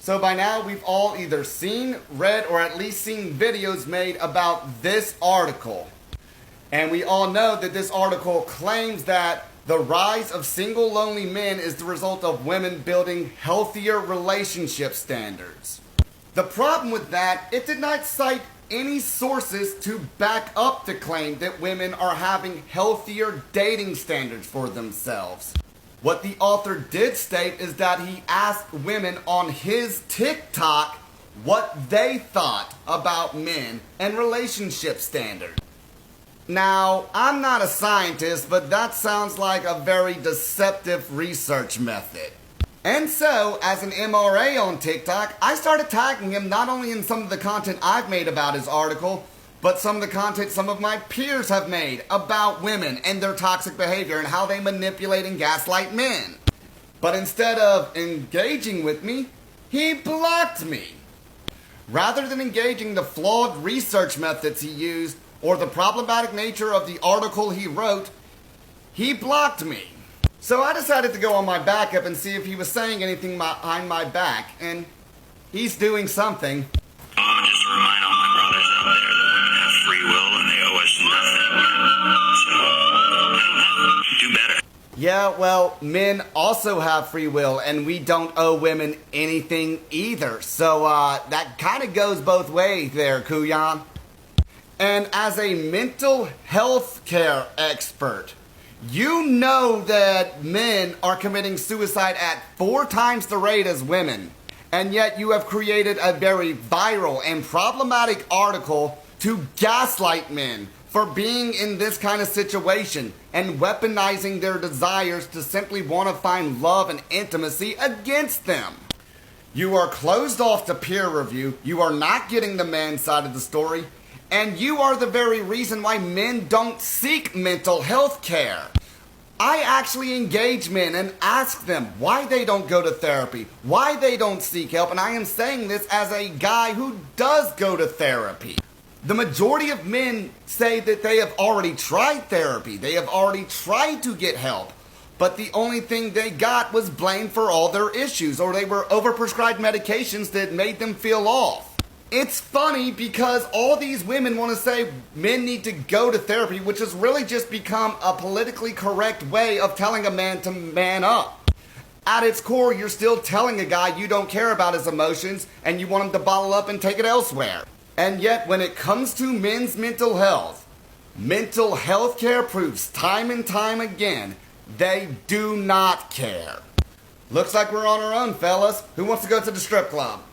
So by now we've all either seen, read, or at least seen videos made about this article. And we all know that this article claims that the rise of single lonely men is the result of women building healthier relationship standards. The problem with that, it did not cite any sources to back up the claim that women are having healthier dating standards for themselves. What the author did state is that he asked women on his TikTok what they thought about men and relationship standards. Now, I'm not a scientist, but that sounds like a very deceptive research method. And so, as an MRA on TikTok, I started tagging him not only in some of the content I've made about his article, but some of the content some of my peers have made about women and their toxic behavior and how they manipulate and gaslight men. But instead of engaging with me, he blocked me. Rather than engaging the flawed research methods he used or the problematic nature of the article he wrote, he blocked me. So I decided to go on my backup and see if he was saying anything behind my back, and he's doing something. Just to remind all my brothers out there that women have free will and they owe us nothing. So, I don't know. Do better. Yeah, well, men also have free will, and we don't owe women anything either. So that kind of goes both ways there, Kuyan. And as a mental health care expert, you know that men are committing suicide at 4 times the rate as women. And yet you have created a very viral and problematic article to gaslight men for being in this kind of situation and weaponizing their desires to simply want to find love and intimacy against them. You are closed off to peer review, you are not getting the man's side of the story, and you are the very reason why men don't seek mental health care. I actually engage men and ask them why they don't go to therapy, why they don't seek help, and I am saying this as a guy who does go to therapy. The majority of men say that they have already tried therapy, they have already tried to get help, but the only thing they got was blamed for all their issues, or they were overprescribed medications that made them feel off. It's funny because all these women want to say men need to go to therapy, which has really just become a politically correct way of telling a man to man up. At its core, you're still telling a guy you don't care about his emotions and you want him to bottle up and take it elsewhere. And yet, when it comes to men's mental health care proves time and time again, they do not care. Looks like we're on our own, fellas. Who wants to go to the strip club?